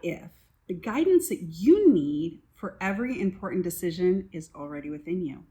if the guidance that you need for every important decision is already within you?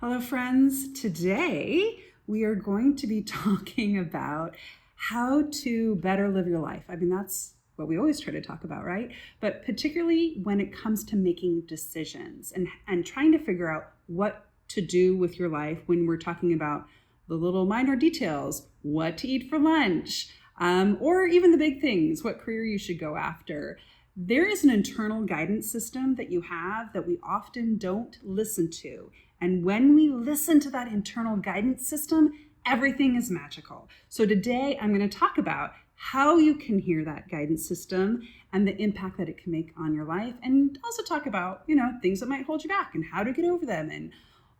Hello, friends. Today, we are going to be talking about how to better live your life. I mean, that's what we always try to talk about, right? But particularly when it comes to making decisions and trying to figure out what to do with your life when we're talking about the little minor details, what to eat for lunch, or even the big things, what career you should go after. There is an internal guidance system that you have that we often don't listen to. And when we listen to that internal guidance system, everything is magical. So today I'm going to talk about how you can hear that guidance system and the impact that it can make on your life, and also talk about, things that might hold you back and how to get over them and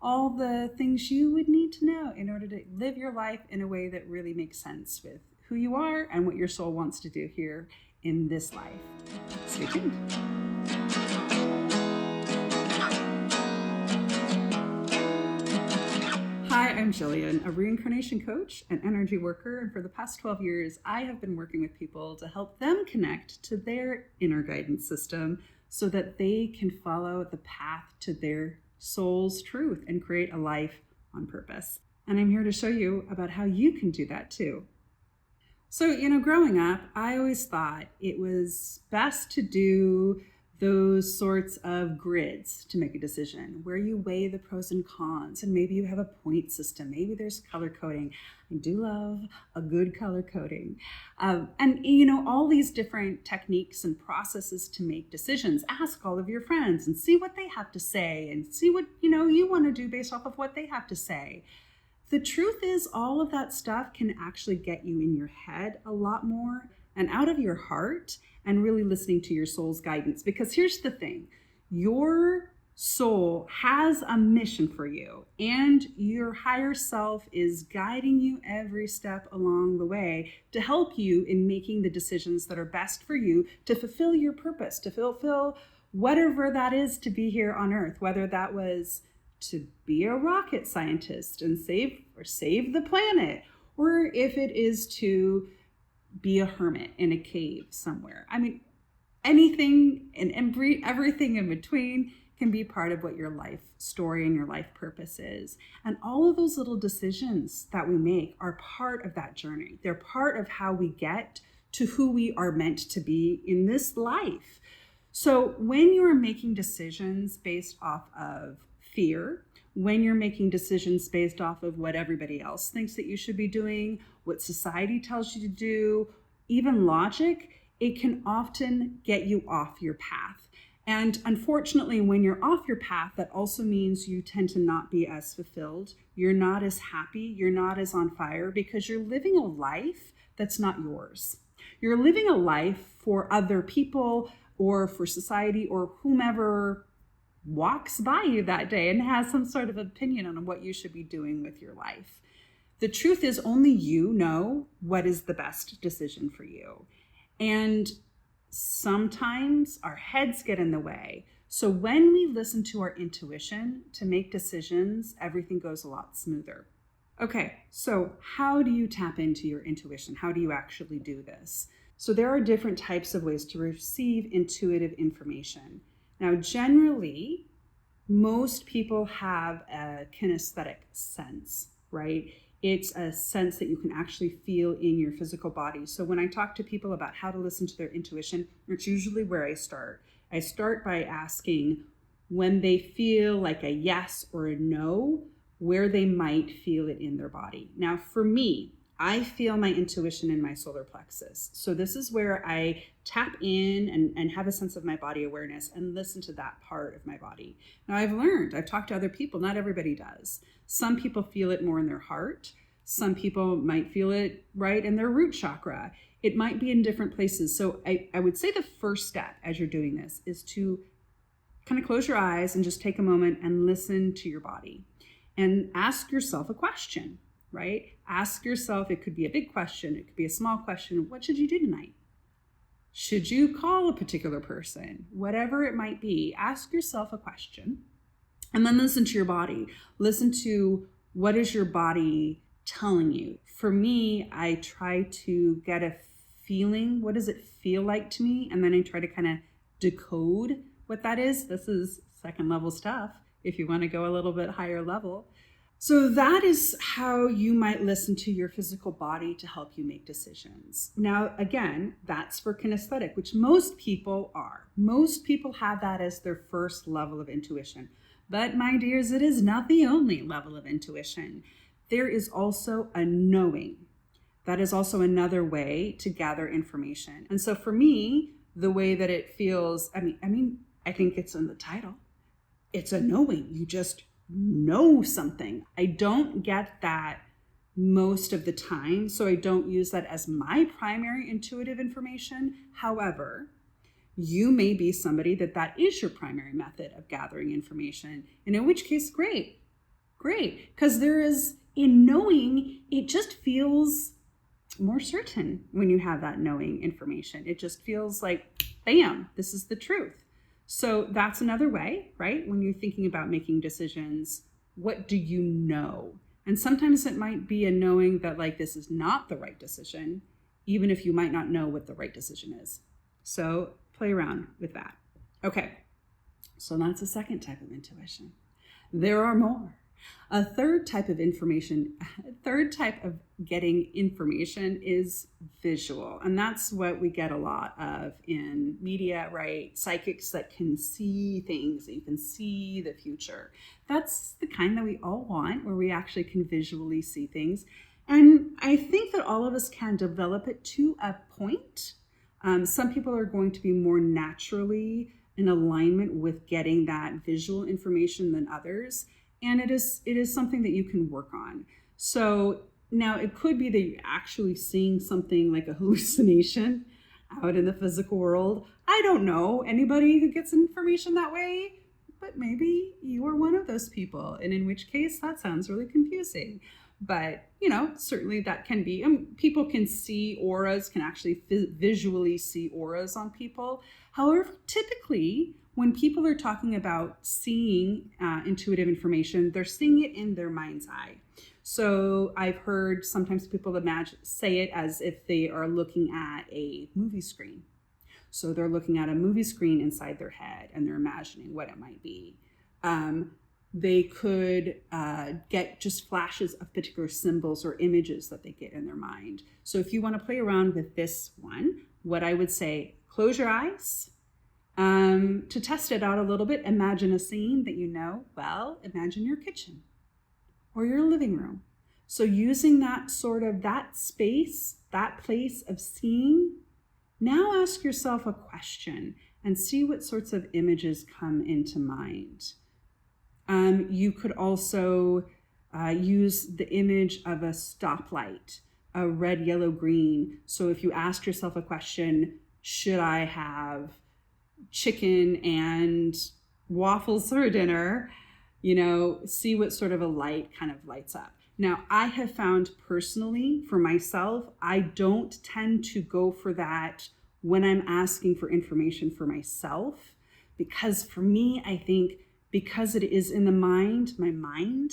all the things you would need to know in order to live your life in a way that really makes sense with who you are and what your soul wants to do here in this life. Stay tuned. Hi, I'm Jillian, a reincarnation coach and energy worker, and for the past 12 years, I have been working with people to help them connect to their inner guidance system so that they can follow the path to their soul's truth and create a life on purpose. And I'm here to show you about how you can do that too. So, growing up, I always thought it was best to do those sorts of grids to make a decision where you weigh the pros and cons, and maybe you have a point system, maybe there's color coding. I do love a good color coding. And all these different techniques and processes to make decisions. Ask all of your friends and see what they have to say and see what you want to do based off of what they have to say. The truth is, all of that stuff can actually get you in your head a lot more and out of your heart and really listening to your soul's guidance. Because here's the thing, your soul has a mission for you, and your higher self is guiding you every step along the way to help you in making the decisions that are best for you to fulfill your purpose, to fulfill whatever that is to be here on earth, whether that was to be a rocket scientist and save the planet, or if it is to be a hermit in a cave somewhere. I mean, anything and everything in between can be part of what your life story and your life purpose is. And all of those little decisions that we make are part of that journey. They're part of how we get to who we are meant to be in this life. So when you're making decisions based off of fear, when you're making decisions based off of what everybody else thinks that you should be doing, what society tells you to do, even logic, it can often get you off your path. And unfortunately, when you're off your path, that also means you tend to not be as fulfilled. You're not as happy. You're not as on fire because you're living a life that's not yours. You're living a life for other people or for society or whomever walks by you that day and has some sort of opinion on what you should be doing with your life. The truth is, only you know what is the best decision for you. And sometimes our heads get in the way. So when we listen to our intuition to make decisions, everything goes a lot smoother. Okay, so how do you tap into your intuition? How do you actually do this? So there are different types of ways to receive intuitive information. Now, generally, most people have a kinesthetic sense, right? It's a sense that you can actually feel in your physical body. So when I talk to people about how to listen to their intuition, it's usually where I start. I start by asking when they feel like a yes or a no, where they might feel it in their body. Now, for me, I feel my intuition in my solar plexus. So this is where I tap in and have a sense of my body awareness and listen to that part of my body. Now I've talked to other people, not everybody does. Some people feel it more in their heart. Some people might feel it right in their root chakra. It might be in different places. So I would say the first step as you're doing this is to kind of close your eyes and just take a moment and listen to your body and ask yourself a question. Right? Ask yourself, it could be a big question, it could be a small question. What should you do tonight? Should you call a particular person? Whatever it might be, ask yourself a question and then listen to your body. Listen to what is your body telling you. For me, I try to get a feeling? What does it feel like to me? And then I try to kind of decode what that is. This is second level stuff if you want to go a little bit higher level. So that is how you might listen to your physical body to help you make decisions. Now, again, that's for kinesthetic, which most people are. Most people have that as their first level of intuition. But my dears, it is not the only level of intuition. There is also a knowing. That is also another way to gather information. And so for me, the way that it feels, I think it's in the title. It's a knowing. You just know something. I don't get that most of the time, so I don't use that as my primary intuitive information. However, you may be somebody that is your primary method of gathering information, and in which case, great, because there is, in knowing, it just feels more certain when you have that knowing information. It just feels like, bam, this is the truth. So that's another way, right? When you're thinking about making decisions, what do you know? And sometimes it might be a knowing that like this is not the right decision, even if you might not know what the right decision is. So play around with that. Okay, so that's a second type of intuition. There are more. A third type of getting information is visual. And that's what we get a lot of in media, right? Psychics that can see things, that you can see the future. That's the kind that we all want, where we actually can visually see things. And I think that all of us can develop it to a point. Some people are going to be more naturally in alignment with getting that visual information than others. And it is something that you can work on. So now it could be that you're actually seeing something like a hallucination out in the physical world. I don't know anybody who gets information that way, but maybe you are one of those people. And in which case that sounds really confusing. But, certainly that can be, people can see auras, can actually visually see auras on people. However, typically, when people are talking about seeing intuitive information, they're seeing it in their mind's eye. So I've heard sometimes people say it as if they are looking at a movie screen. So they're looking at a movie screen inside their head and they're imagining what it might be. They could get just flashes of particular symbols or images that they get in their mind. So if you want to play around with this one, what I would say, close your eyes. To test it out a little bit, imagine a scene that you know well. Imagine your kitchen or your living room. So using that space, that place of seeing, now ask yourself a question and see what sorts of images come into mind. You could also use the image of a stoplight, a red, yellow, green. So if you ask yourself a question, should I have chicken and waffles for dinner, see what sort of a light kind of lights up. Now, I have found personally for myself, I don't tend to go for that when I'm asking for information for myself, because for me, I think because it is in the mind, my mind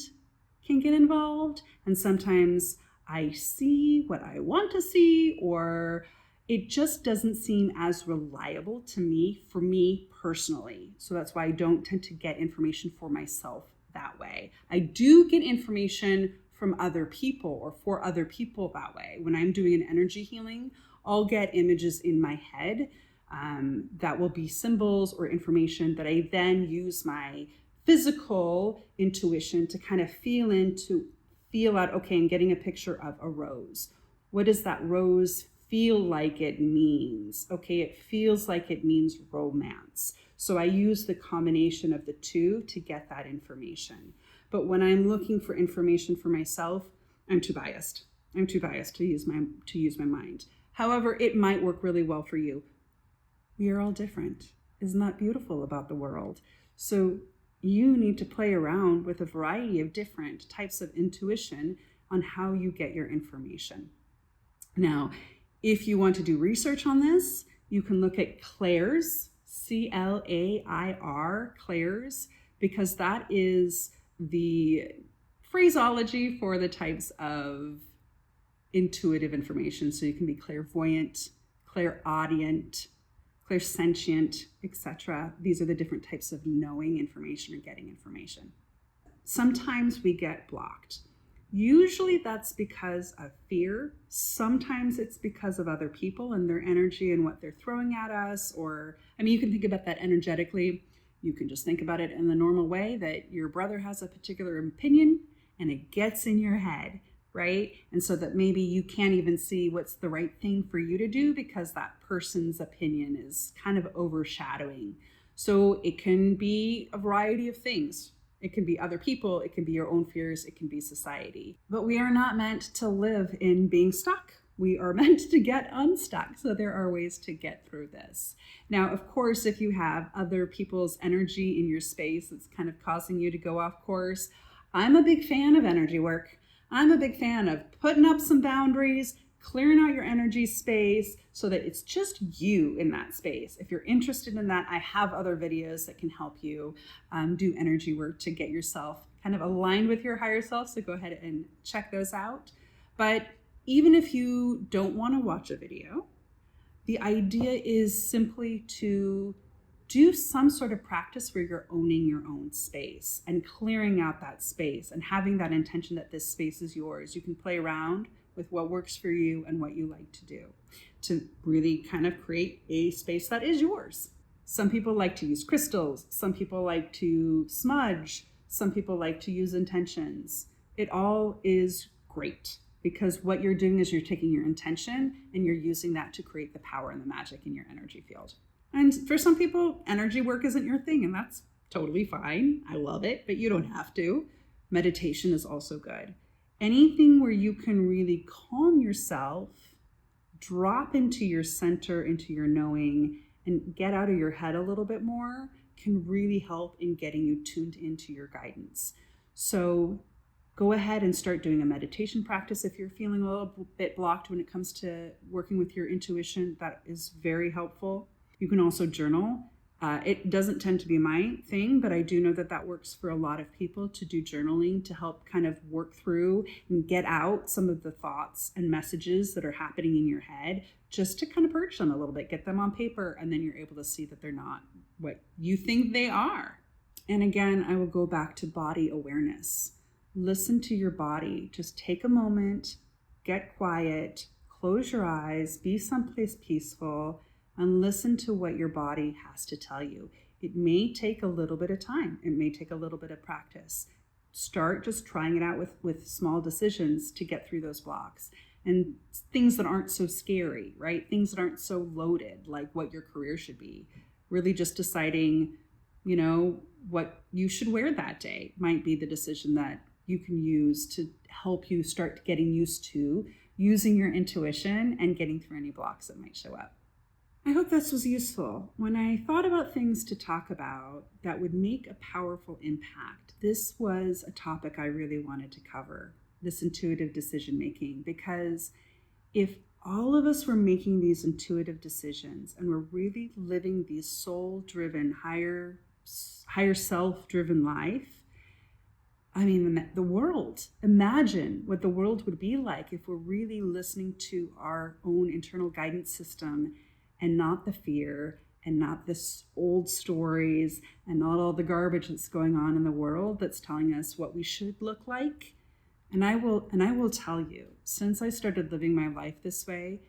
can get involved. And sometimes I see what I want to see, or it just doesn't seem as reliable to me, for me personally. So that's why I don't tend to get information for myself that way. I do get information from other people or for other people that way. When I'm doing an energy healing, I'll get images in my head that will be symbols or information that I then use my physical intuition to kind of feel out, okay, I'm getting a picture of a rose. What does that rose feel like it means? Okay, it feels like it means romance. So I use the combination of the two to get that information. But when I'm looking for information for myself, I'm too biased. To use my mind. However, it might work really well for you. We are all different. Isn't that beautiful about the world? So you need to play around with a variety of different types of intuition on how you get your information. Now, if you want to do research on this, you can look at clairs, C-L-A-I-R, clairs, because that is the phraseology for the types of intuitive information. So you can be clairvoyant, clairaudient, clairsentient, etc. These are the different types of knowing information or getting information. Sometimes we get blocked. Usually that's because of fear. Sometimes it's because of other people and their energy and what they're throwing at us. Or, you can think about that energetically. You can just think about it in the normal way that your brother has a particular opinion and it gets in your head, right? And so that maybe you can't even see what's the right thing for you to do because that person's opinion is kind of overshadowing. So it can be a variety of things. It can be other people, it can be your own fears, it can be society. But we are not meant to live in being stuck. We are meant to get unstuck. So there are ways to get through this. Now, of course, if you have other people's energy in your space that's kind of causing you to go off course, I'm a big fan of energy work. I'm a big fan of putting up some boundaries, clearing out your energy space so that it's just you in that space. If you're interested in that, I have other videos that can help you do energy work to get yourself kind of aligned with your higher self. So go ahead and check those out. But even if you don't want to watch a video, the idea is simply to do some sort of practice where you're owning your own space and clearing out that space and having that intention that this space is yours. You can play around with what works for you and what you like to do to really kind of create a space that is yours. Some people like to use crystals. Some people like to smudge. Some people like to use intentions. It all is great because what you're doing is you're taking your intention and you're using that to create the power and the magic in your energy field. And for some people, energy work isn't your thing, and that's totally fine. I love it, but you don't have to. Meditation is also good. Anything where you can really calm yourself, drop into your center, into your knowing, and get out of your head a little bit more can really help in getting you tuned into your guidance. So go ahead and start doing a meditation practice if you're feeling a little bit blocked when it comes to working with your intuition. That is very helpful. You can also journal. It doesn't tend to be my thing, but I do know that that works for a lot of people to do journaling to help kind of work through and get out some of the thoughts and messages that are happening in your head, just to kind of purge them a little bit, get them on paper, and then you're able to see that they're not what you think they are. And again, I will go back to body awareness. Listen to your body. Just take a moment, get quiet, close your eyes, be someplace peaceful, and listen to what your body has to tell you. It may take a little bit of time. It may take a little bit of practice. Start just trying it out with small decisions to get through those blocks. And things that aren't so scary, right? Things that aren't so loaded, like what your career should be. Really just deciding, what you should wear that day might be the decision that you can use to help you start getting used to using your intuition and getting through any blocks that might show up. I hope this was useful. When I thought about things to talk about that would make a powerful impact, this was a topic I really wanted to cover, this intuitive decision making, because if all of us were making these intuitive decisions and we're really living these soul-driven, higher self-driven life, the world, imagine what the world would be like if we're really listening to our own internal guidance system and not the fear and not this old stories and not all the garbage that's going on in the world that's telling us what we should look like. And I will tell you, since I started living my life this way,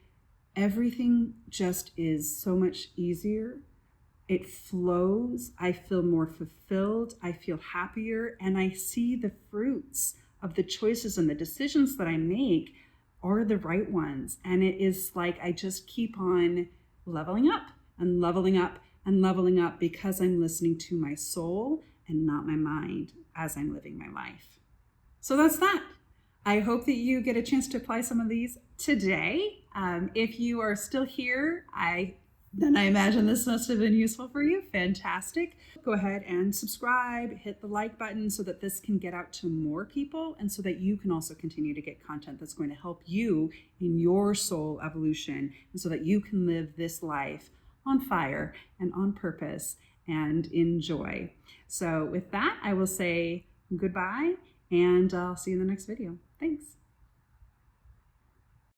everything just is so much easier. It flows. I feel more fulfilled. I feel happier. And I see the fruits of the choices and the decisions that I make are the right ones. And it is like I just keep on leveling up and leveling up and leveling up because I'm listening to my soul and not my mind as I'm living my life. So that's that. I hope that you get a chance to apply some of these today. If you are still here, then I imagine this must have been useful for you. Fantastic. Go ahead and subscribe, hit the like button so that this can get out to more people and so that you can also continue to get content that's going to help you in your soul evolution and so that you can live this life on fire and on purpose and in joy. So with that, I will say goodbye and I'll see you in the next video. Thanks.